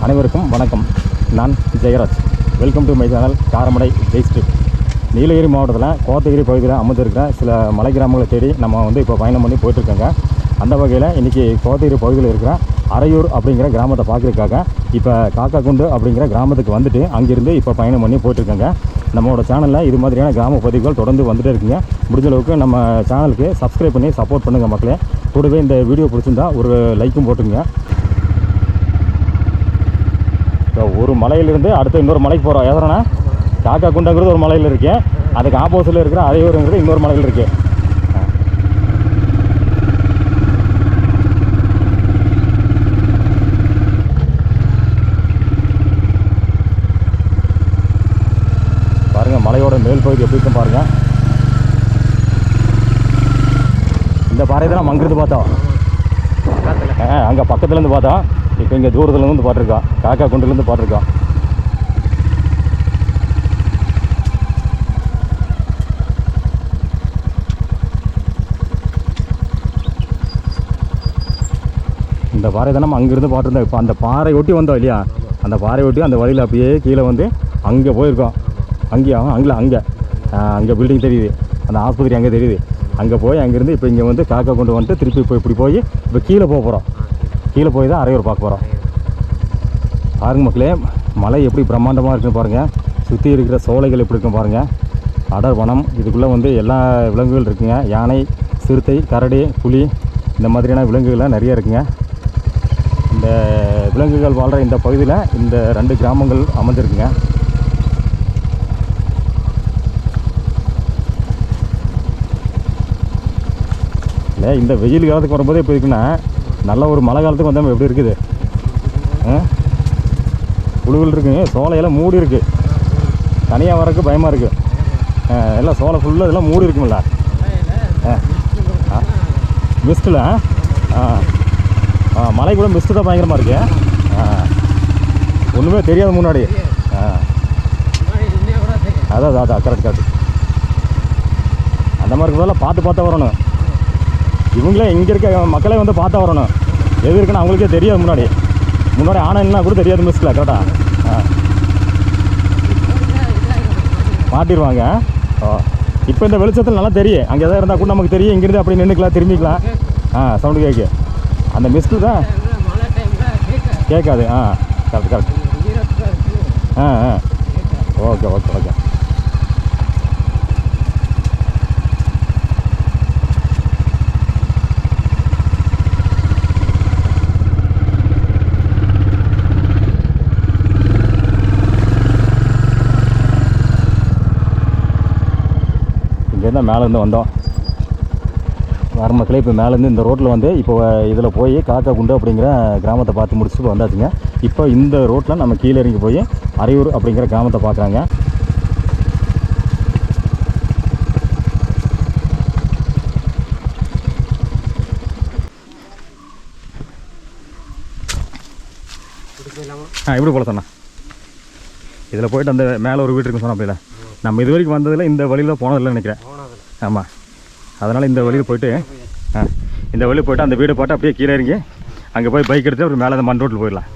அனைவருக்கும் வணக்கம். நான் Jayaraj. Welcome to my channel Karamadai Jay's trip. Nilgiri மாவட்டத்தில் கோத்தகிரி பகுதியில் அமைஞ்சிருக்கிற சில மலை கிராமங்களை தேடி நம்ம இப்போ பயணம் பண்ணி போயிட்டுருக்கோங்க. அந்த வகையில் இன்றைக்கி கோத்தகிரி பகுதியில் இருக்கிற அரையூர் அப்படிங்கிற கிராமத்தை பார்க்குறதுக்காக இப்போ காக்காக்குண்டு அப்படிங்கிற கிராமத்துக்கு வந்துட்டு அங்கேருந்து இப்போ பயணம் பண்ணி போயிட்டுருக்கோங்க. நம்மளோட சேனலில் இது மாதிரியான கிராம பதிவுகள் தொடர்ந்து வந்துகிட்டே இருக்குங்க. முடிஞ்ச அளவுக்கு நம்ம சேனலுக்கு சப்ஸ்கிரைப் பண்ணி சப்போர்ட் பண்ணுங்கள் மக்களே. கூடவே இந்த வீடியோ பிடிச்சிருந்தா ஒரு லைக்கும் போட்டுங்க. ஒரு மலையிலிருந்து அடுத்து இன்னொரு மலைக்கு போகிறோம். எதனா காக்காக்குண்டங்கிறது ஒரு மலையில் இருக்குது, அதுக்கு ஆப்போசிட்டில் இருக்கிற அரையூருங்கிறது இன்னொரு மலையில் இருக்குது. பாருங்கள் மலையோட மேல் பகுதி எப்படி இருக்கும் பாருங்கள். இந்த பாறை தான் நம்ம அங்கிருந்து பார்த்தோம், அங்கே பக்கத்துலேருந்து பார்த்தோம். இப்போ இங்கே தூரத்துலேருந்து பார்த்துருக்கோம், காக்காக்குண்டுலேருந்து பார்த்துருக்கோம். இந்த பாறை தான் நம்ம அங்கேருந்து பார்த்துருந்தோம். இப்போ அந்த பாறை ஒட்டி வந்தோம் இல்லையா, அந்த பாறை ஒட்டி அந்த வழியில் அப்படியே கீழே வந்து அங்கே போயிருக்கோம். அங்கே பில்டிங் தெரியுது, அந்த ஆஸ்பத்திரி அங்கே தெரியுது. அங்கே போய் அங்கேருந்து இப்போ இங்கே வந்து காக்காக்குண்டு வந்துட்டு திருப்பி இப்போ இப்படி போய் இப்போ கீழே போக போகிறோம். கீழே போய் தான் அரையூர் பார்க்க போகிறோம். பாருங்க மக்களே, மலை எப்படி பிரம்மாண்டமாக இருக்குன்னு பாருங்கள். சுற்றி இருக்கிற சோலைகள் எப்படி இருக்கும் பாருங்கள். அடர் வனம், இதுக்குள்ளே வந்து எல்லா விலங்குகள் இருக்குங்க. யானை, சிறுத்தை, கரடி, புலி, இந்த மாதிரியான விலங்குகள்லாம் நிறைய இருக்குங்க. இந்த விலங்குகள் வாழ்கிற இந்த பகுதியில் இந்த 2 கிராமங்கள் அமைஞ்சிருக்குங்க. இல்லை இந்த வெயில் காலத்துக்கு வரும்போதே இப்போ இருக்குன்னா, நல்ல ஒரு மழை காலத்துக்கு வந்தால் எப்படி இருக்குது, புழுகள் இருக்குங்க. சோலையெல்லாம் மூடி இருக்குது, தனியாக வரக்கு பயமாக இருக்குது. எல்லாம் சோலை ஃபுல்லாக இதெல்லாம் மூடி இருக்குங்களா. மிஸ்ட்டில் மலை கூட மிஸ்ட்டு தான் பயங்கரமாக இருக்கு. ஒன்றுமே தெரியாது முன்னாடி. அதான் கரெக்ட். அந்த மாதிரி இருக்கிறதெல்லாம் பார்த்து வரணும். இவங்களே இங்கே இருக்க மக்களே வந்து பார்த்தா வரணும். எது இருக்குன்னு அவங்களுக்கே தெரியாது. முன்னாடி ஆனா கூட தெரியாது மிஸ்ட்டில். கரெக்டாக மாட்டிடுவாங்க. இப்போ இந்த வெளிச்சத்தில் நல்லா தெரியும். அங்கே எதாவது இருந்தால் கூட நமக்கு தெரியும். இங்கேருந்து அப்படி நின்றுக்கலாம், திரும்பிக்கலாம். சவுண்டு கேட்கு. அந்த மிஸ்ட்டு தான் கேட்காது. கரெக்ட். ஓகே. இங்கேருந்து மேலேருந்து வந்தோம். வர மக்களே, இப்போ மேலேருந்து இந்த ரோட்டில் வந்து இப்போ இதில் போய் காக்காக்குண்டு அப்படிங்கிற கிராமத்தை பார்த்து முடிச்சுட்டு வந்தாச்சுங்க. இப்போ இந்த ரோட்டில் நம்ம கீழே இறங்கி போய் அரையூர் அப்படிங்கிற கிராமத்தை பார்க்குறாங்க. இப்படி போல சொன்னா இதில் போய்ட்டு அந்த மேலே ஒரு வீடு இருக்குன்னு சொன்ன. அப்படியில நம்ம இது வரைக்கும் வந்ததில் இந்த வழியில் போனதில்லை நினைக்கிறேன். ஆமாம், அதனால் இந்த வழியில் போய்ட்டு அந்த வீடை போட்டு அப்படியே கீழே இறங்கி அங்கே போய் பைக் எடுத்து அப்புறம் மேலே அந்த மண் ரோட்டில் போயிடலாம்.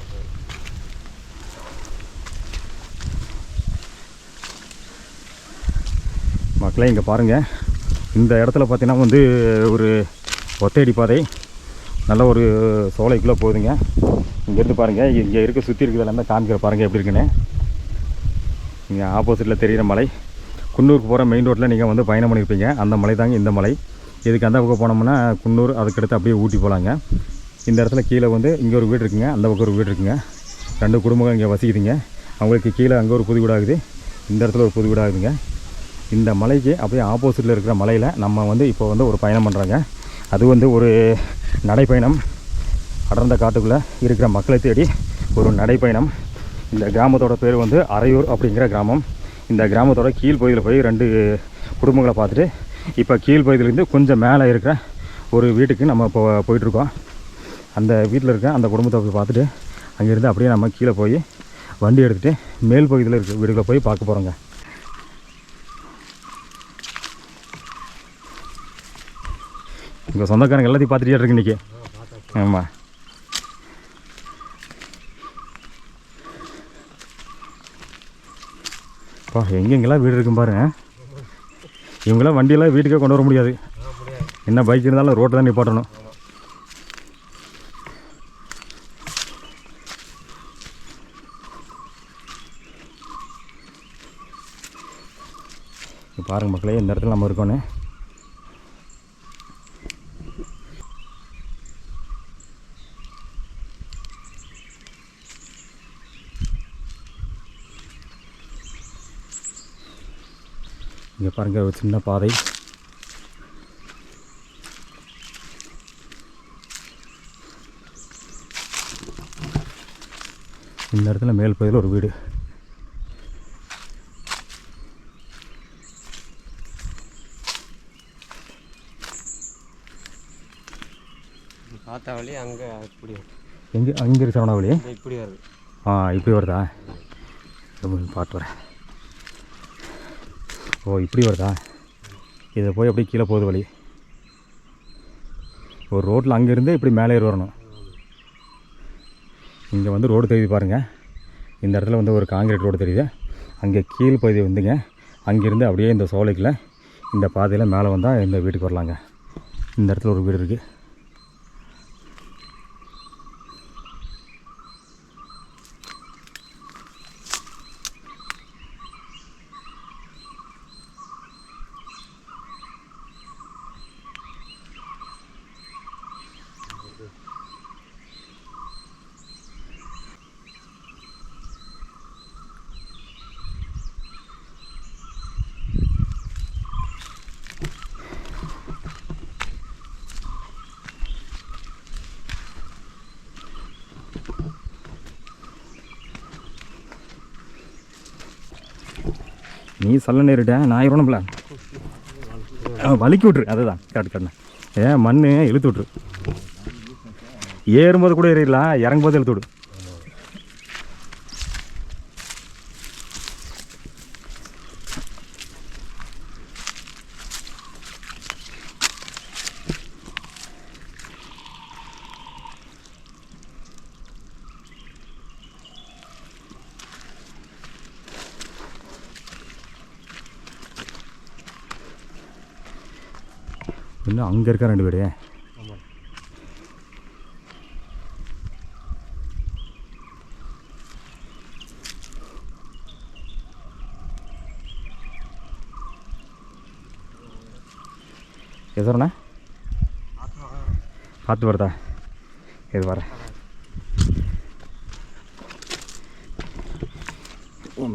மக்களே இங்கே பாருங்கள், இந்த இடத்துல பார்த்தீங்கன்னா வந்து ஒரு ஒத்தையடி பாதை நல்ல ஒரு சோலைக்குள்ளே போகுதுங்க. இங்கேருந்து பாருங்கள், இங்கே சுற்றி இருக்கிறது எல்லாமே காமிக்கிற பாருங்கள் எப்படி இருக்குன்னு. இங்கே ஆப்போசிட்டில் தெரிகிற மலை குன்னூருக்கு போகிற மெயின் ரோட்டில் நீங்கள் வந்து பயணம் பண்ணியிருப்பீங்க. அந்த மலை தாங்க இந்த மலை. இதுக்கு அந்த பக்கம் போனோம்னா குன்னூர், அதுக்கடுத்து அப்படியே ஊட்டி போகலாங்க. இந்த இடத்துல கீழே வந்து இங்கே ஒரு வீடு இருக்குங்க, அந்த பக்கம் ஒரு வீடு இருக்குங்க. 2 குடும்பங்கள் இங்கே வசிக்குதுங்க. அவங்களுக்கு கீழே அங்கே ஒரு புது வீடாகுது, இந்த இடத்துல ஒரு புது வீடாகுதுங்க. இந்த மலைக்கு அப்படியே ஆப்போசிட்டில் இருக்கிற மலையில் நம்ம வந்து இப்போ வந்து ஒரு பயணம் பண்ணுறாங்க. அது வந்து ஒரு நடைப்பயணம். அடர்ந்த காட்டுக்குள்ளே இருக்கிற மக்களை தேடி ஒரு நடைப்பயணம். இந்த கிராமத்தோட பேர் வந்து அரையூர் அப்படிங்கிற கிராமம். இந்த கிராமத்தோட கீழ் பகுதியில் போய் 2 குடும்பங்களை பார்த்துட்டு இப்போ கீழ் பகுதியிலேருந்து கொஞ்சம் மேலே இருக்கிற ஒரு வீட்டுக்கு நம்ம இப்போ போயிட்டுருக்கோம். அந்த வீட்டில் இருக்க அந்த குடும்பத்தை போய் பார்த்துட்டு அங்கேருந்து அப்படியே நம்ம கீழே போய் வண்டி எடுத்துகிட்டு மேல் பகுதியில் இருக்கிற வீடுகளை போய் பார்க்க போகிறோங்க. உங்கள் சொந்தக்காரங்க எல்லாத்தையும் பார்த்துட்டே இருக்கு இன்றைக்கி. ஆமாம், அப்பா எங்கெங்கெல்லாம் வீடு இருக்கும் பாருங்க. இவங்களாம் வண்டியெல்லாம் வீட்டுக்கே கொண்டு வர முடியாது. என்ன பைக் இருந்தாலும் ரோட்டை தான் நிப்பாட்டணும். பாருங்கள் மக்களே, இந்த இடத்துல நம்ம இருக்கோன்னு. இங்கே பாருங்கள் ஒரு சின்ன பாதை. இந்த இடத்துல மேல் பகுதியில் ஒரு வீடு. காத்தாவளி அங்கே இப்படி எங்கே அங்கே இருக்கு சரவணாவளி இப்படி வருது. இப்படி வருதா? பார்த்து வரேன். இப்படி வருதா? இதை போய் அப்படியே கீழே போகுது வழி. ஒரு ரோட்டில் அங்கேருந்து இப்படி மேலே ஏறி வரணும். இங்கே வந்து ரோடு தெரியுது பாருங்கள். இந்த இடத்துல வந்து ஒரு காங்கிரீட் ரோடு தெரியுது. அங்கே கீழ் பகுதி வந்துங்க. அங்கேருந்து அப்படியே இந்த சோலைக்குள்ள இந்த பாதையில் மேலே வந்தால் இந்த வீட்டுக்கு வரலாங்க. இந்த இடத்துல ஒரு வீடு இருக்குது. நீ சொல்ல நேரிட்டேன், நான் இருவனம்ல வலிக்கி விட்ரு. அதுதான் கரெக்ட் கரெக்ட். மண் இழுத்து விட்ரு. ஏறும்போது கூட ஏறிடலாம், இறங்கும்போது இழுத்து விடு. இன்னும் அங்கே இருக்கா 2 வீடு. எதுனா பார்த்து வருதா? இது வர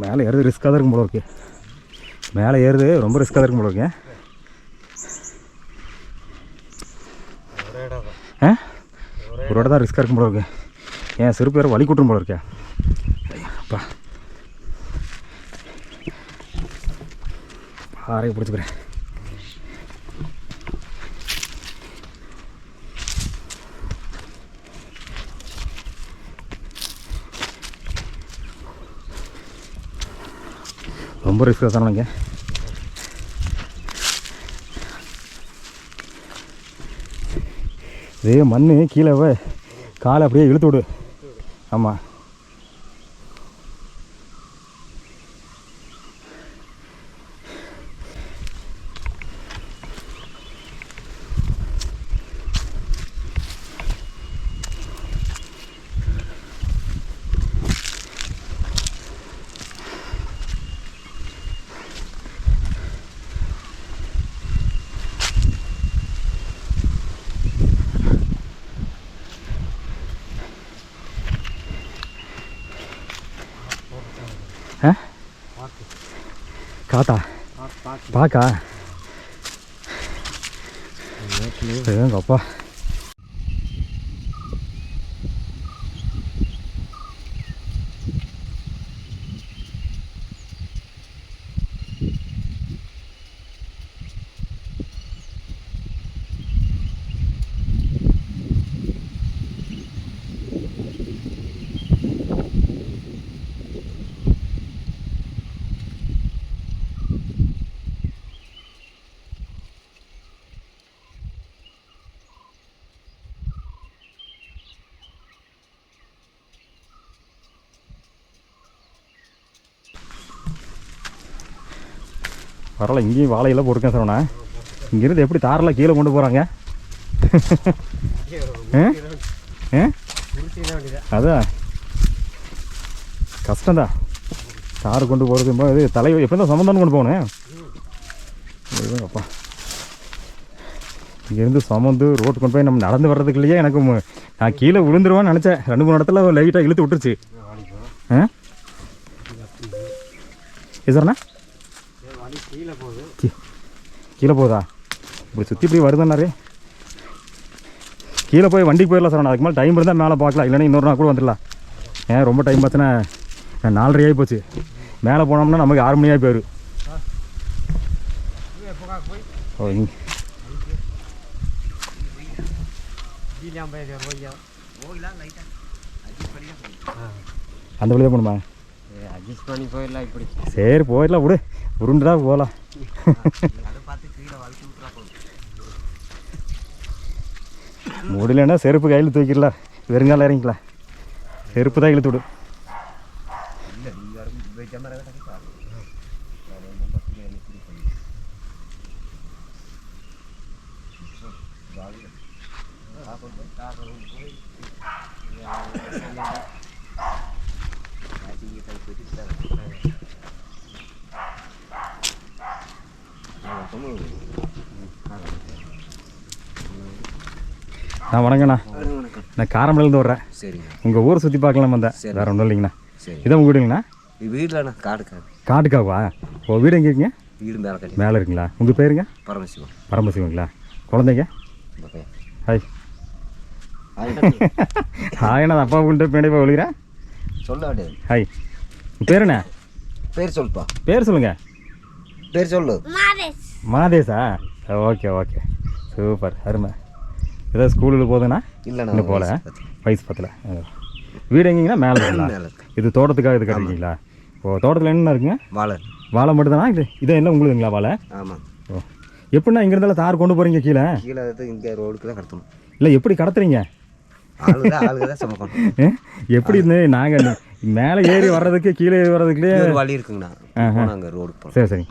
மேலே ஏறுது ரிஸ்க்காக தான் இருக்கும் போல இருக்கு. மேலே ஏறுது ரொம்ப ரிஸ்க்காக தான் இருக்கும் போல இருக்கு. ஒரு இடம் தான் ரிஸ்க்காக இருக்கும் போல இருக்கு. ஏன் சிறு பேர் வலி கூட்டும் போல இருக்கே. அப்பா ஆரையை பிடிச்சிக்கிறேன். ரொம்ப ரிஸ்க்காக தானேங்க. இதே மண் கீழே காலை அப்படியே இழுத்து விடு. ஆமாம் காத்தா பாக்கா அப்பா. பரவாயில்ல, இங்கேயும் வாழையெல்லாம் போட்டுருக்கேன் சரவணா. இங்கேருந்து எப்படி தாரெல்லாம் கீழே கொண்டு போகிறாங்க? அதான் கஷ்டம்தான் தார் கொண்டு போகிறது. இது தலைவர் எப்போ தான் சமந்தானு கொண்டு போகணும். அப்பா இங்கேருந்து சமந்து ரோட்டு கொண்டு போய் நம்ம நடந்து வர்றதுக்குள்ளேயே எனக்கு நான் கீழே விழுந்துருவான்னு நினச்சேன். 2-3 இடத்துல லைட்டாக இழுத்து விட்டுருச்சு. சார்ண்ணா கீழே போகுதா? இப்படி சுற்றி இப்படி வருதுன்னாரு. கீழே போய் வண்டிக்கு போயிடலாம் சார். அதுக்கு மேலே டைம் இருந்தால் மேலே பார்க்கலாம், இல்லைன்னா இன்னொரு நாள் கூட வந்துடலாம். ரொம்ப டைம் பார்த்தினா 4:30 ஆகி போச்சு. மேலே போனோம்னா நமக்கு 6 மணி ஆகி போயிடும். அந்த வழியாக போகணுமா? அட்ஜஸ்ட் பண்ணி போயிடலாம். இப்படி சரி போயிடலாம், விடு, உருண்டு தான் போகலாம். முடியலன்னா செருப்பு கையில் தூக்கிடலாம், வெறுங்கால இறங்கிக்கலாம். செருப்பு தான் இழுத்து விடு. வணக்கண்ணா, நான் காரமடையிலேருந்து வர்றேன். சரிங்க. உங்கள் ஊரை சுற்றி பார்க்கலாம் வந்தேன், வேறு ஒன்றும் இல்லைங்கண்ணா. சரி, இதான் உங்கள் வீடுங்கண்ணா? வீடுலண்ணா காடுக்கா. காட்டுக்காவா? ஓ, வீடு எங்கே இருக்குங்க? வீடு மேலே மேலே இருக்குங்களா? உங்கள் பேருங்க? பரமசிவம். பரமசிவங்களா? குழந்தைங்க? ஹாய். ஹாய்ண்ணா, அப்பா கொண்டு பின்னாடி போய் விழுகிறேன். சொல்ல வேண்டியது. ஹாய். உங்கள் பேர் என்ன? பேர் சொல்லுப்பா. பேர் சொல்லுங்கள். பேர் சொல்லு. மாதேஷா? ஓகே ஓகே, சூப்பர், அருமை. ஏதாவது ஸ்கூலுக்கு போகுதுண்ணா? இல்லைண்ணா, இன்னும் போகல, வயசு பத்தில். வீடு எங்கேங்கண்ணா? மேலே இருக்குங்களா? இது தோட்டத்துக்காக இது கட்டுறீங்களா? ஓ, தோட்டத்தில் என்னென்ன இருக்குங்க? வாழை. வாழை மட்டும்தானா? இதை என்ன உங்களுதுங்களா வாழை? ஆமாம். ஓ, எப்படின்னா இங்கேருந்தாலும் தார் கொண்டு போகிறீங்க கீழே? கீழே இங்கே ரோடுக்கு தான் கடத்தணும். இல்லை, எப்படி கடத்துறீங்க? ஆளுதான் சமைக்கணும். எப்படி இருந்து நாங்கள் மேலே ஏறி வர்றதுக்கு கீழே ஏறி வர்றதுக்குள்ளே வழி இருக்குங்கண்ணா. அங்கே ரோடு போகணும். சரி சரி.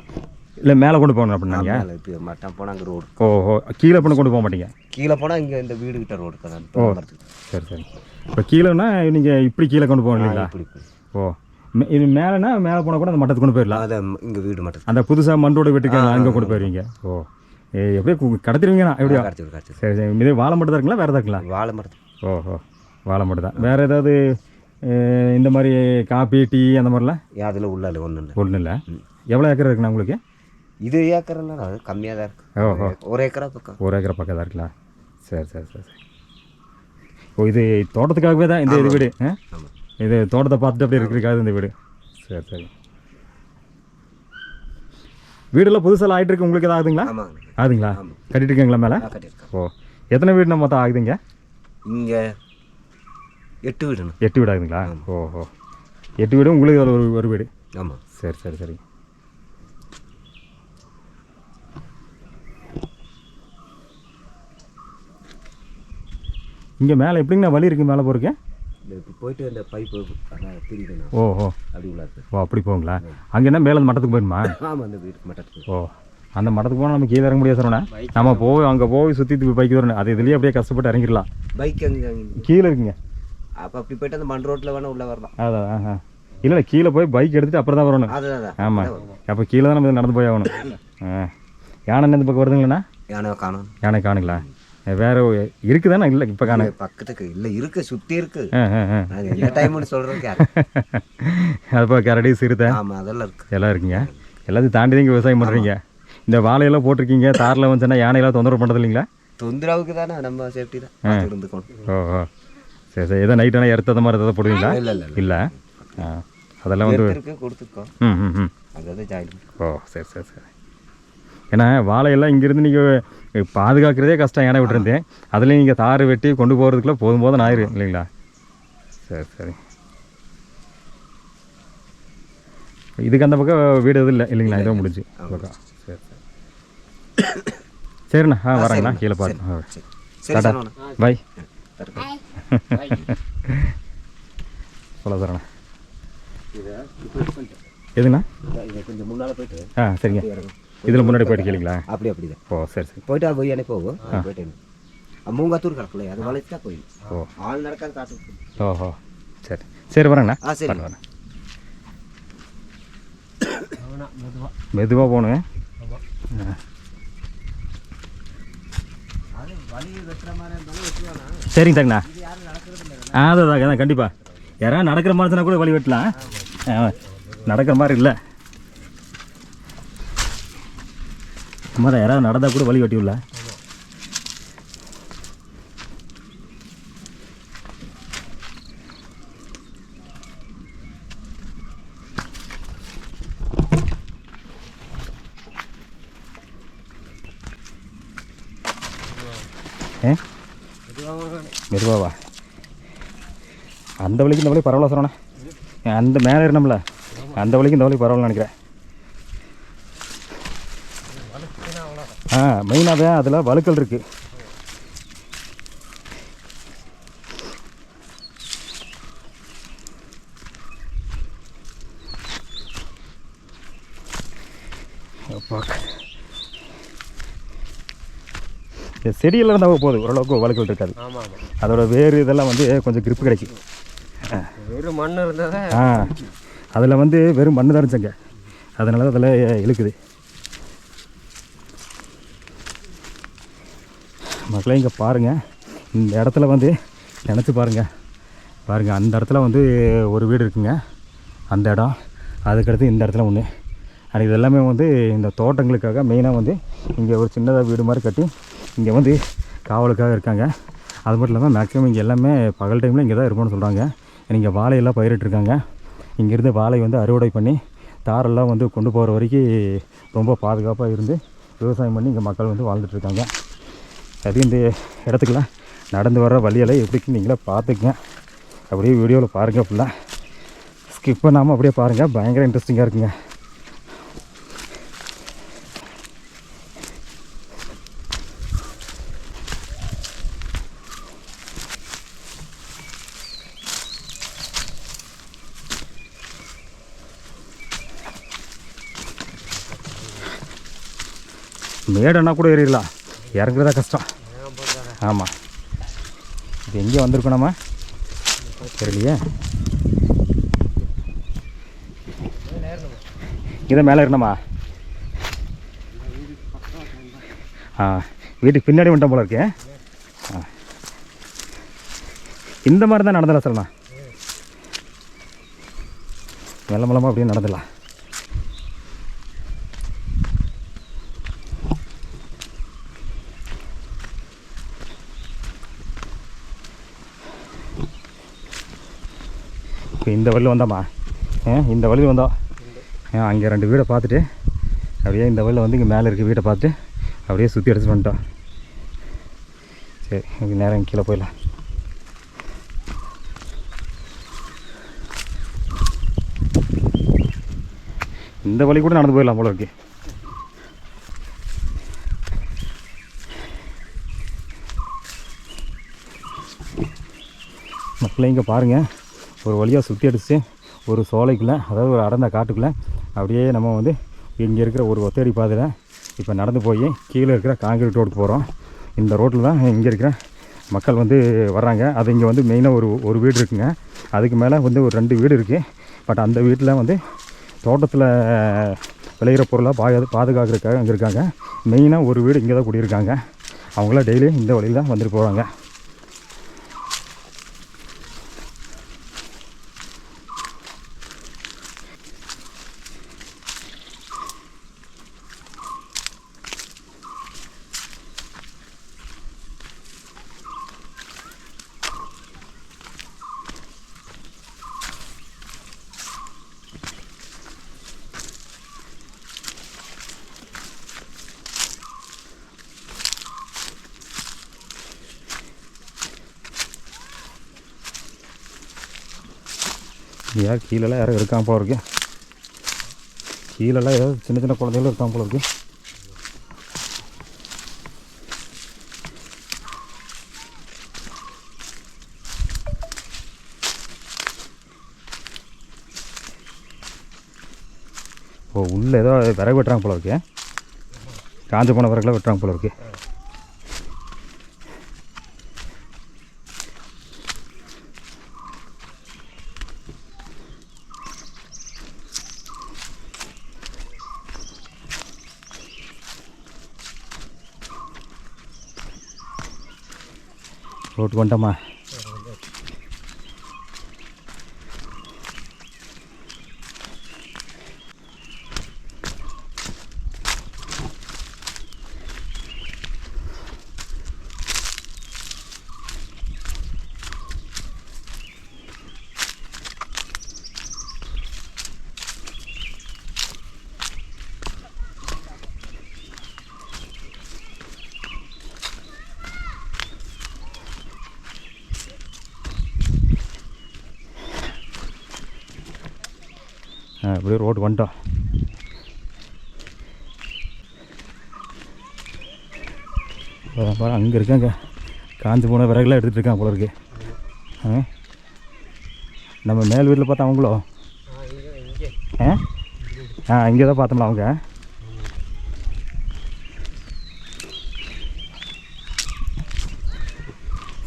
இல்லை, மேலே கொண்டு போகணும் அப்படின்னாங்க. இப்போ மட்டும் போனால் அங்கே ரோடு. ஓஹோ, கீழே பண்ண கொண்டு போக மாட்டீங்க? கீழே போனால் இங்கே இந்த வீடு கிட்ட ரோடு தான். ஓ, சரி சரி. இப்போ கீழேன்னா நீங்கள் இப்படி கீழே கொண்டு போகணும் இல்லைங்களா? ஓ, இது மேலேனா மேலே போனால் கூட அந்த மட்டத்துக்கு கொண்டு போயிடலாம். அதை இங்கே வீடு மட்டும் அந்த புதுசாக மண்டோட வீட்டுக்கு அங்கே கொண்டு போயிடுவீங்க. ஓ, எப்படியே கடத்திடுவீங்கண்ணா? எப்படியா? சரி சரி. இது வாழை மட்டும் தான் இருக்குங்களா, வேறு எதாவது இருக்குங்களா? வாழை மட்டும். ஓஹோ, வாழை மட்டும் தான். வேறு ஏதாவது இந்த மாதிரி காப்பி டீ அந்த மாதிரிலாம்? அதில் உள்ள ஒன்றும் இல்லை. ஒன்றும் இல்லை. எவ்வளோ ஏக்கர் இருக்குண்ணா உங்களுக்கு? இது ஏக்கர்னா அது கம்மியாக தான் இருக்குது. ஓஹோ, 1 ஏக்கரா பக்கம். 1 ஏக்கரை பக்கம் தான் இருக்குங்களா? சரி சரி சரி சரி. ஓ, இது தோட்டத்துக்காகவே தான் இந்த இது வீடு? இது தோட்டத்தை பார்த்துட்டு அப்படியே இருக்கிறதுக்காக இந்த வீடு. சரி சரி. வீடெல்லாம் புதுசாக ஆகிட்டு இருக்கு. உங்களுக்கு எதாவது ஆகுதுங்களா? ஆகுதுங்களா? கட்டிட்டு இருக்கீங்களா மேலே? ஓ, எத்தனை வீடுனா மொத்தம் ஆகுதுங்க இங்கே? 8 வீடுண்ணா. 8 வீடு ஆகுதுங்களா? ஓஹோ, 8 வீடு உங்களுக்கு அதில் ஒரு வீடு. ஆமாம். சரி சரி சரி. இங்கே மேலே எப்படிங்கண்ணா வழி இருக்குது மேலே போகிறதுக்கு? இப்போ போயிட்டு இந்த பைப்பு பிரிக்கணும். ஓஹோ, அப்படி உள்ளாது. ஓ, அப்படி போங்களா? அங்கே என்ன மேலே மட்டத்துக்கு போயிடுமா? ஆமாம், அந்த வீட்டுக்கு மட்டத்துக்கு. ஓ, அந்த மட்டத்துக்கு போனால் நம்ம கீழே இறங்க முடியாது சார். நம்ம போய் அங்கே போய் சுற்றி பைக்கு வரணும். அது இதுலேயே அப்படியே கஷ்டப்பட்டு இறங்கிடலாம். பைக் அங்கே கீழே இருக்குங்க. அப்போ அப்படி போய்ட்டு அந்த மண் ரோட்டில் வேணால் உள்ளே வரலாம். அதான். இல்லை, கீழே போய் பைக் எடுத்துகிட்டு அப்புறம் தான் வரணும். அதுதான். ஆமாம், அப்போ கீழே தான் நம்ம நடந்து போய் ஆகணும். யானை இந்த பக்கம் வருதுங்களா? யானை காணும். யானை காணுங்களா? வேறு இருக்குதானே? இல்லை, இப்போ காண பக்கத்துக்கு இல்லை, இருக்குது, சுற்றி இருக்குது. எந்த டைம்னு சொல்கிறதுக்கு யார்? அதுப்போ கரடி, சிறுத்தை. ஆமாம், அதெல்லாம் இருக்குது. எல்லாம் இருக்குங்க. எல்லாத்தையும் தாண்டி தான் இங்கே விவசாயம் பண்ணுறீங்க. இந்த வாழையெல்லாம் போட்டிருக்கீங்க. தாரில் வந்துச்சுன்னா யானையெல்லாம் தொந்தரவு பண்ணுறது இல்லைங்களா? தொந்தரவுக்கு தானே, நம்ம சேஃப்டி தான் இருந்துக்கணும். ஓஹோ, சரி சரி. எதோ நைட்டான இறத்த மாதிரி எதாவது போடுவீங்களா? இல்லை. அதெல்லாம் வந்து கொடுத்துருக்கோம். அதாவது ஜாயின். ஓ, சரி சரி சரி. ஏன்னா வாழையெல்லாம் இங்கேருந்து நீங்கள் பாதுகாக்கிறதே கஷ்டம். யானை விட்டுருந்தேன், அதுலேயும் நீங்கள் தார் வெட்டி கொண்டு போகிறதுக்குள்ளே போதும் ஆயிரும் இல்லைங்களா? சரி சரி. இதுக்கு அந்த பக்கம் வீடு எதுவும் இல்லை இல்லைங்களா? இதோ முடிஞ்சு பக்கம். சரி சரி. சரிண்ணா, வரேங்கண்ணா, கீழே பாருங்க. டாடா, பாய். சொல்ல சார்ண்ணா. எதுண்ணா? கொஞ்சம் முன்னால் போயிட்டு சரிங்க. இதில் முன்னாடி போயிட்டு கேளுங்களா? அப்படிதான் ஓ சரி சரி. போயிட்டு போய் அனுப்பி போகும் போயிட்டு மூங்காத்தூர் கிடக்குள்ள அது வளைச்சா போயிடும். ஓ ஆள் நடக்காது காட்டு. ஓஹோ சரி சரி வரேங்கண்ணா. சரி வரேன். மெதுவாக போகணுங்க. சரிங்க தாங்கண்ணா. அதுதான் கண்டிப்பாக யாராவது நடக்கிற மாதிரி இருந்தால் கூட வழி வெட்டலாம். நடக்கிற மாதிரி இல்லை சும்மா தான் யாராவது நடந்தால் கூட வழி வெட்டி விடல. மெதுவாவா? அந்த வழிக்கு இந்த வழி பரவாயில்ல சொல்கிறேண்ணே. அந்த மேலே இருக்கணும்ல அந்த வழிக்கு இந்த வழி பரவாயில்ல நினைக்கிறேன். மெயினாகவே அதில் வழுக்கல் இருக்குது. இந்த செடியில் இருந்தால் போதும், ஓரளவுக்கு வழுக்கல் இருக்காது. அதோட வேறு இதெல்லாம் வந்து கொஞ்சம் கிரிப்பு கிடைக்கும். வெறும் மண் இருந்தது. அதில் வந்து வெறும் மண் தான் இருந்துச்சுங்க, அதனால அதில் இழுக்குது. மக்களே இங்கே பாருங்கள், இந்த இடத்துல வந்து நினச்சி பாருங்கள் அந்த இடத்துல வந்து ஒரு வீடு இருக்குங்க. அந்த இடம் அதுக்கடுத்து இந்த இடத்துல ஒன்று. ஆனால் இது எல்லாமே வந்து இந்த தோட்டங்களுக்காக மெயினாக வந்து இங்கே ஒரு சின்னதாக வீடு மாதிரி கட்டி இங்கே வந்து காவலுக்காக இருக்காங்க. அது மட்டும் இல்லாமல் மேக்ஸிமம் இங்கே எல்லாமே பகல் டைமில் இங்கே தான் இருப்போம்னு சொல்கிறாங்க. இங்கே வாழையெல்லாம் பயிரிட்டுருக்காங்க. இங்கேருந்து வாழை வந்து அறுவடை பண்ணி தாரெல்லாம் வந்து கொண்டு போகிற வரைக்கும் ரொம்ப பாதுகாப்பாக இருந்து விவசாயம் பண்ணி இங்கே மக்கள் வந்து வாழ்ந்துட்டுருக்காங்க. அது இந்த இடத்துக்குலாம் நடந்து வர வழியெல்லாம் எப்படின்னு நீங்களே பார்த்துக்குங்க. அப்படியே வீடியோவில் பாருங்கள், ஃபுல்லாக ஸ்கிப் பண்ணாமல் அப்படியே பாருங்கள், பயங்கர இன்ட்ரெஸ்டிங்காக இருக்குங்க. மேடன்னா கூட ஏறிடலாம், இறங்குறதா கஷ்டம். ஆமாம், இது எங்கே வந்திருக்கோம் நம்ம தெரியலையே. இதை மேலே இருக்கணுமா? வீட்டுக்கு பின்னாடி வந்துட்டோம் போல இருக்கே. இந்த மாதிரி தான் நடந்துடலாம் சொல்லலாம், மெல்ல மெல்லமாக அப்படியே நடந்துடலாம். இப்போ இந்த வழியில் வந்தோம்மா, இந்த வழியில் வந்தோம். அங்கே 2 வீடை பார்த்துட்டு அப்படியே இந்த வழியில் வந்து இங்கே மேலே இருக்க வீட்டை பார்த்துட்டு அப்படியே சுற்றி அடிச்சுட்டு வந்துட்டோம். சரி, இங்கே நேரம் கீழே போயிடலாம். இந்த வழி கூட நடந்து போயிடலாம் போல இருக்கு. மக்களே இங்கே பாருங்கள், ஒரு வழியாக சுற்றி அடிச்சு ஒரு சோலைக்குள்ளே, அதாவது ஒரு அடர்ந்த காட்டுக்குள்ளே அப்படியே நம்ம வந்து இங்கே இருக்கிற ஒரு ஒத்தடி பாதையில் இப்போ நடந்து போய் கீழே இருக்கிற காங்கிரீட் ரோடுக்கு போகிறோம். இந்த ரோட்டில் தான் இங்கே இருக்கிற மக்கள் வந்து வர்றாங்க. அது இங்கே வந்து மெயினாக ஒரு வீடு இருக்குங்க. அதுக்கு மேலே வந்து ஒரு 2 வீடு இருக்குது. பட் அந்த வீட்டில் வந்து தோட்டத்தில் விளையிற பொருளாக பாதுகாக்கிறதுக்காக அங்கே இருக்காங்க. மெயினாக ஒரு வீடு இங்கே தான் குடியிருக்காங்க. அவங்களாம் டெய்லி இந்த வழியில் தான் வந்துட்டு போகிறாங்க. யார் கீழெல்லாம் யாரும் இருக்காமல் போல இருக்கு. கீழெல்லாம் ஏதாவது சின்ன சின்ன குழந்தைகளும் இருக்காமல் போல இருக்கு. ஓ, உள்ளே ஏதோ விறகு வெட்டுறாங்க போல இருக்கு. காஞ்ச போன விறகுலாம் வெட்டுறாங்க போல இருக்கு. ரோட்டுக்கு வந்துட்டோமா? அப்படியே ரோட்டுக்கு வந்துட்டோம். அங்கே இருக்காங்க காஞ்சி போன விறகுலாம் எடுத்துகிட்டு இருக்காங்க போல இருக்கு. நம்ம மேல் வீட்டில் பார்த்தா அவங்களோ இங்கே தான் பார்த்தோம்ல அவங்க.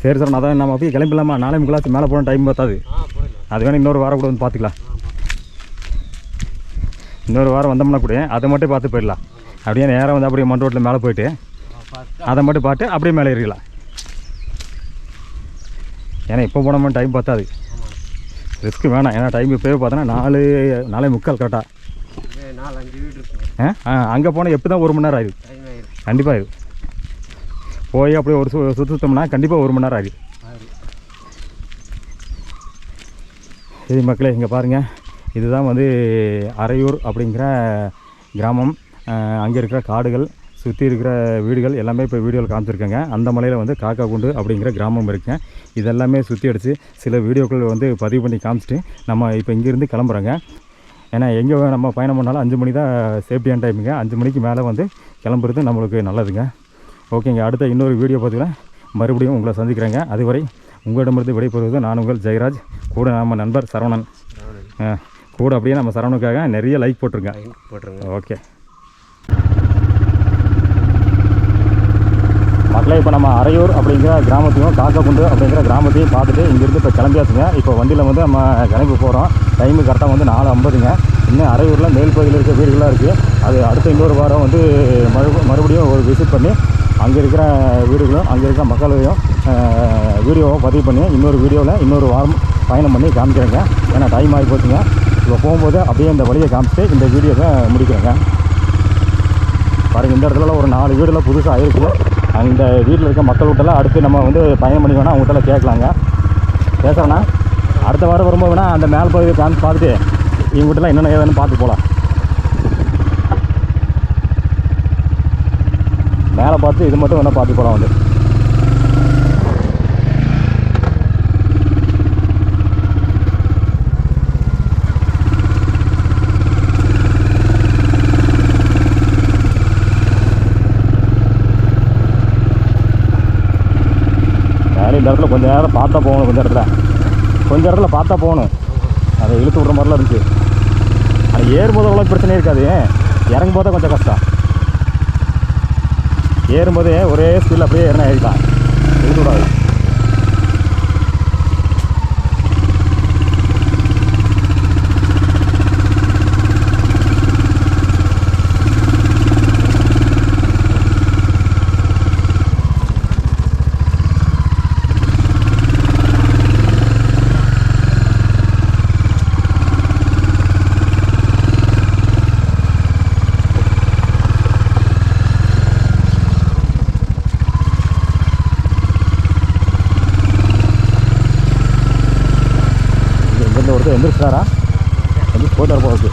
சரி சார், அதான் நம்ம அப்படியே கிளம்பிடலாமா? நாளை முக்கலாச்சு மேலே போன டைம் பார்த்தாது. அது வேணும் இன்னொரு வாரம் கூட வந்து பார்த்துக்கலாம். இன்னொரு வாரம் வந்தோம்னா கூட அதை மட்டும் பார்த்து போயிடலாம். அப்படியே நேராக வந்து அப்படியே மண் ரோட்டில் மேலே போயிட்டு அதை மட்டும் பார்த்து அப்படியே மேலே ஏறிக்கலாம். ஏன்னா இப்போ போனோம்னா டைம் பார்த்தாது, ரிஸ்க்கு வேணாம். ஏன்னா டைம் இப்போயே பார்த்தோன்னா 4:45 கரெக்டாக. அங்கே போனால் எப்படி தான் 1 மணி நேரம் ஆகுது கண்டிப்பாக. இது போய் அப்படியே ஒரு சுத்தம்னா கண்டிப்பாக 1 மணி நேரம் ஆகுது. சரி மக்களே, இங்கே பாருங்கள், இதுதான் வந்து அரையூர் அப்படிங்கிற கிராமம். அங்கே இருக்கிற காடுகள், சுற்றி இருக்கிற வீடுகள் எல்லாமே இப்போ வீடியோவில் காமிச்சிருக்கேங்க. அந்த மலையில் வந்து காக்கா குண்டு அப்படிங்கிற கிராமம் இருக்குங்க. இதெல்லாமே சுற்றி அடித்து சில வீடியோக்கள் வந்து பதிவு பண்ணி காமிச்சிட்டு நம்ம இப்போ இங்கேருந்து கிளம்புறோங்க. ஏன்னா எங்கே நம்ம பயணம் பண்ணாலும் 5 மணி தான் சேஃப்டியான டைமுங்க. 5 மணிக்கு மேலே வந்து கிளம்புறது நம்மளுக்கு நல்லதுங்க. ஓகேங்க, அடுத்த இன்னொரு வீடியோ பார்த்தீங்கன்னா மறுபடியும் உங்களை சந்திக்கிறேங்க. அதுவரை உங்களிடமிருந்து விடைபெறுவது நான் உங்கள் ஜெயராஜ். கூட நம்ம நண்பர் சரவணன். கூட அப்படியே நம்ம சரவணுக்காக நிறைய லைக் போட்டிருங்க. ஓகே மக்களே, இப்போ நம்ம அரையூர் அப்படிங்கிற கிராமத்தையும் காக்கக்குண்டு அப்படிங்கிற கிராமத்தையும் பார்த்துட்டு இங்கேருந்து இப்போ கிளம்பியாச்சுங்க. இப்போ வண்டியில் வந்து நம்ம கிளம்பி போகிறோம். டைமு கரெக்டாக வந்து 4:50ங்க. இன்னும் அரையூரில் மேல் பகுதியில் இருக்க வீடுகளாக இருக்குது. அது அடுத்த இன்னொரு வாரம் வந்து மறுபடியும் ஒரு விசிட் பண்ணி அங்கே இருக்கிற வீடுகளும் அங்கே இருக்கிற மக்களையும் வீடியோவை பதிவு பண்ணி இன்னொரு வீடியோவில் இன்னொரு வாரம் பயணம் பண்ணி காமிக்கிறேங்க. ஏன்னா டைம் ஆகி போச்சுங்க. இப்போ போகும்போது அப்படியே இந்த வழியை காமிச்சிட்டு இந்த வீடியோவை முடிக்கிறேங்க. பாருங்கள், இந்த இடத்துல ஒரு 4 வீடெல்லாம் புதுசாக ஆகிருக்கு. அந்த வீட்டில் இருக்க மக்கள் விட்டெல்லாம் அடுத்து நம்ம வந்து பயணம் பண்ணி வேணால் அவங்ககிட்ட கேட்கலாங்க. பேசுகிறேன்னா அடுத்த வாரம் வரும்போது வேணால் அந்த மேல் பகுதியை காமிச்சு பார்த்துட்டு இவங்ககிட்டலாம் என்னென்ன ஏதுன்னு பார்த்து போகலாம். மேலே பார்த்து இது மட்டும் வேணால் பார்த்து போகலாம் வந்து. இந்த இடத்துல கொஞ்சம் நேரம் பார்த்தா போகணும். கொஞ்சம் இடத்துல பார்த்தா போகணும். அதை இழுத்து விட்ற மாதிரிலாம் இருந்துச்சு. ஆனால் ஏறும்போது அவ்வளோ பிரச்சனை இருக்காது, இறங்கும் போது கொஞ்சம் கஷ்டம். ஏறும்போதே ஒரே ஸ்பீடில் அப்படியே ஏறினா ஏறிக்கலாம், இழுத்து விடாது. எந்திரிச்சாரா எந்திரிச்சு போட்டார் போகிறது.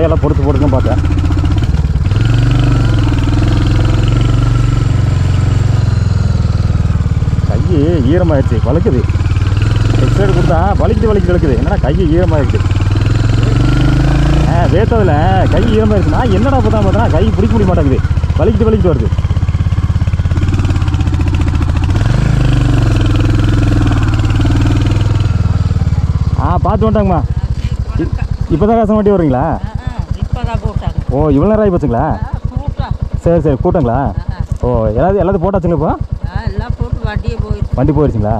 எல்லாம் பொறுத்து போட்டுன்னு பார்த்தேன். கை ஈரமாகிடுச்சு, வலிக்குது. எக்ஸ்ட்ரா கொடுத்தா வலிக்குது. என்னடா கை ஈரமாகிடுச்சு. வேத்ததில் கை ஈரமாகிடுச்சுன்னா என்னடா பார்த்தா கை பிடிக்க முடிய மாட்டேங்குது. வலிக்கிட்டு வருது. பார்த்து வந்துட்டாங்கம்மா. இப்போ தான் காசு மாட்டி வர்றீங்களா? ஓ, இவ்வளோ நேரம் ஆகி போச்சுங்களா? சரி கூட்டங்களா? ஓ, எல்லாத்தையும் போட்டாச்சுங்க. இப்போ வண்டி போயிடுச்சுங்களா?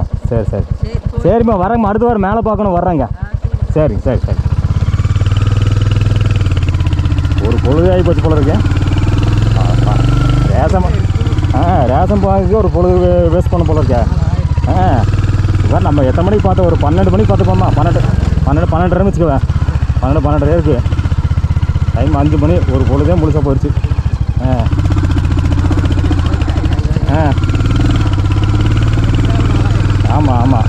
சரிம்மா, வரேங்கம்மா. அடுத்த வாரம் மேலே பார்க்கணும், வர்றாங்க. சரி. ஒரு பொழுது ஆகி போச்சு போல இருக்கு. ரேஷன் வாங்கி ஒரு பொழுது வேஸ்ட் பண்ண போல இருக்கா? இவர் நம்ம எத்தனை மணிக்கு பார்த்தோம்? ஒரு 12 மணிக்கு பார்த்துப்போம்மா. 12:30 வச்சுக்குவேன். 12:30 இருக்குது டைம். 5 மணி ஒரு பொழுதே முழுசாக போயிடுச்சு. ஆமாம்.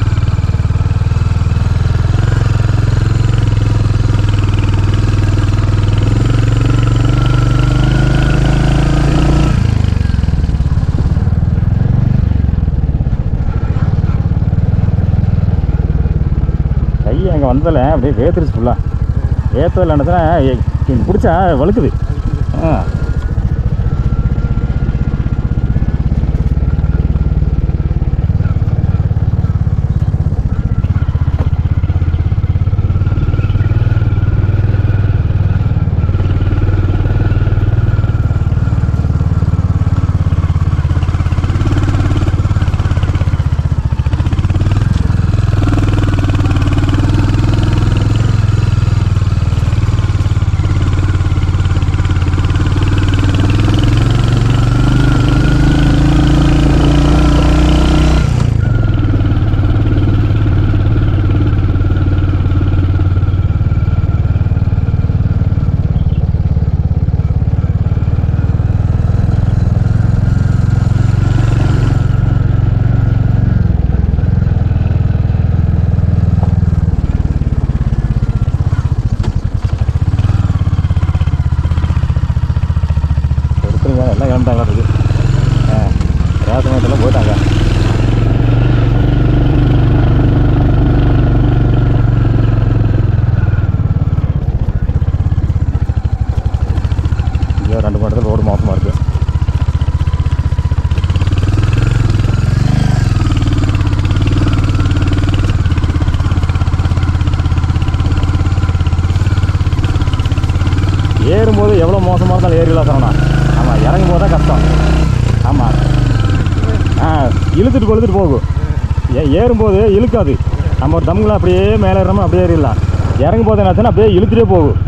அங்கே வந்ததில்ல அப்படியே வேத்துருச்சு ஃபுல்லாக. வேத்ததில் என்னதுன்னா பிடிச்சா வழுக்குது. எல்லாம் கிளம்பிட்டாங்களா இருக்குது. ரேஷன் வீட்டெல்லாம் போயிட்டாங்க. இங்கே 2 மணி நேரத்தில் ரோடு மோசமாக இருக்குது. ஏறும்போது எவ்வளோ மோசமாக இருந்தாலும் ஏறிடலாம் சொன்னா. ஆமாம், இறங்கும் போது தான் கஷ்டம். ஆமாம், இழுத்துட்டு கொளுத்துட்டு போகும். ஏறும்போது இழுக்காது. நம்ம ஒரு தம்களை அப்படியே மேலே ஏறாமல் அப்படியே ஏறிடலாம். இறங்கும் போது என்னாச்சுன்னா அப்படியே இழுத்துட்டே போகும்.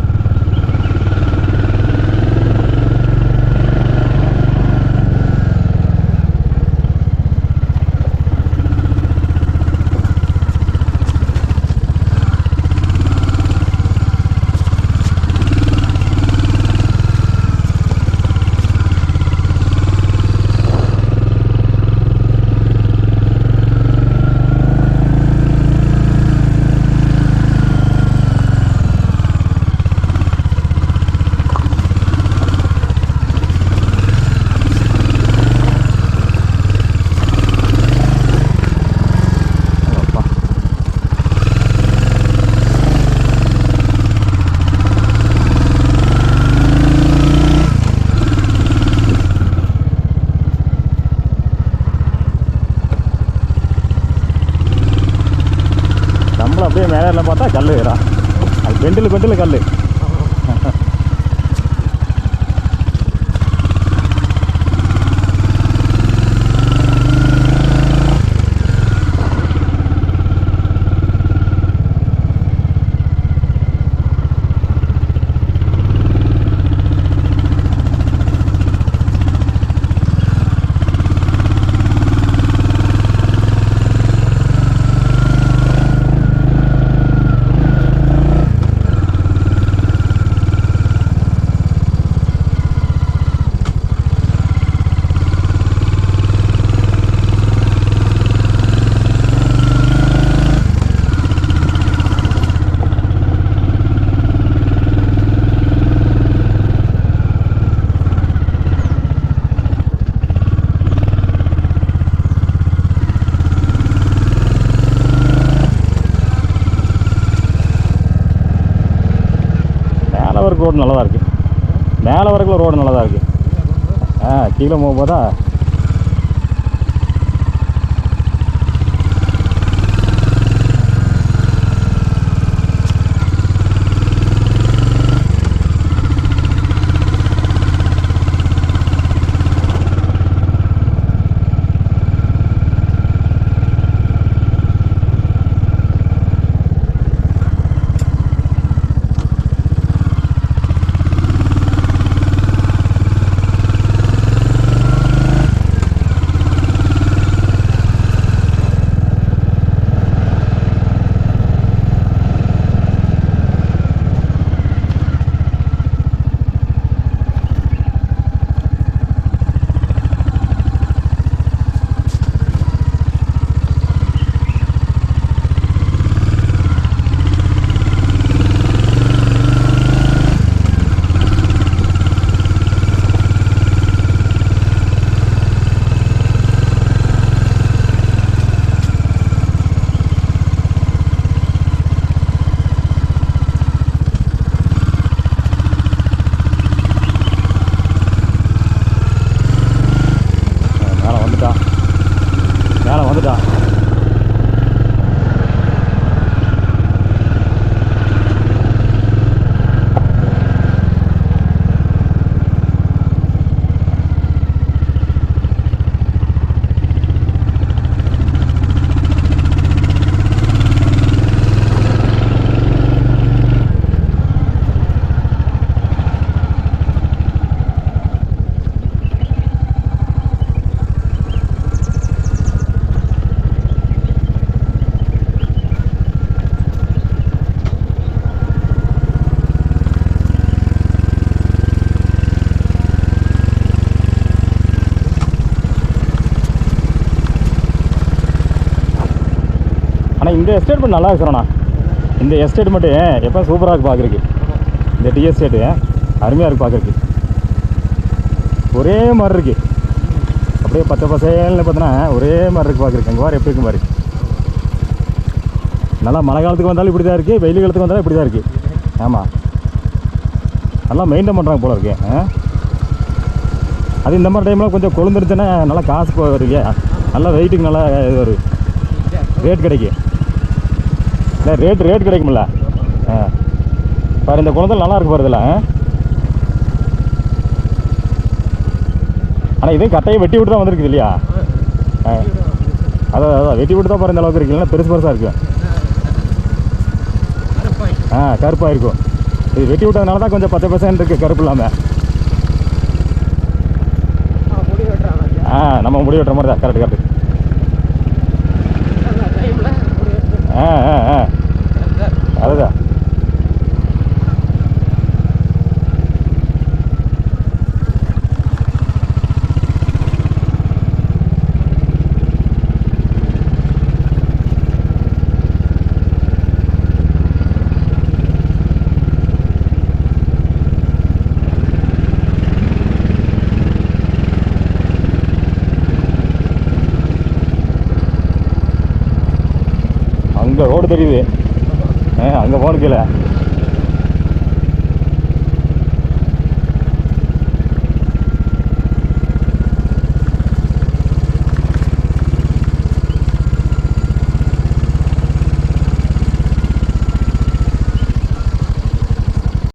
அப்படியே மேலே பார்த்தா கல் ஏறா. அது பெண்டில் கல். மேலே வரைக்கும் ரோடு நல்லா தான் இருக்குது. மேலே வரைக்கும் ரோடு நல்லா தான் இருக்குது. கீழே போகும்போதா வந்துட்டா. ஆனால் இந்த எஸ்டேட் மட்டும் நல்லா இருக்கிறோண்ணா. இந்த எஸ்டேட் மட்டும் எப்போ சூப்பராக இருக்குது பார்க்குறக்கு. இந்த டி எஸ்டேட்டு அருமையாக இருக்குது பார்க்குறக்கு. ஒரே மாதிரி இருக்குது. அப்படியே பச்சை பசேல்னு பார்த்தோன்னா ஒரே மாதிரி இருக்குது பார்க்குறக்கு. அங்கே வாரம் எப்படி இருக்கும் பாரு. நல்லா மழை காலத்துக்கு வந்தாலும் இப்படி தான் இருக்குது, வெயில் காலத்துக்கு வந்தாலும் இப்படி தான் இருக்குது. ஆமாம், நல்லா மெயின்டைன் பண்ணுறாங்க போல இருக்கு. அது இந்த மாதிரி டைமில் கொஞ்சம் கொழுந்துருச்சுன்னா நல்லா காசு வருங்க. நல்லா வெயிட்டுக்கு நல்லா இது வரும், ரேட் கிடைக்கும். இல்லை ரேட் கிடைக்குமில்ல. பாரு இந்த குளத்தில் நல்லா இருக்கு பாருதில்ல. ஆனால் இதையும் கட்டையை வெட்டி விட்டு தான் வந்துருக்குது இல்லையா? அதான் வெட்டி விட்டு தான் பாரு இந்த அளவுக்கு இருக்கு. இல்லைன்னா பெருசாக இருக்குது. கருப்பாக இருக்கும். இது வெட்டி விட்டதுனால தான் கொஞ்சம் 10% இருக்குது கருப்பு இல்லாமல். நம்ம முடி வெட்டுற மாதிரி தான். கரெக்டு. அதுதான். அங்கே ரோடு தெரியுது. அங்கே போன கீழே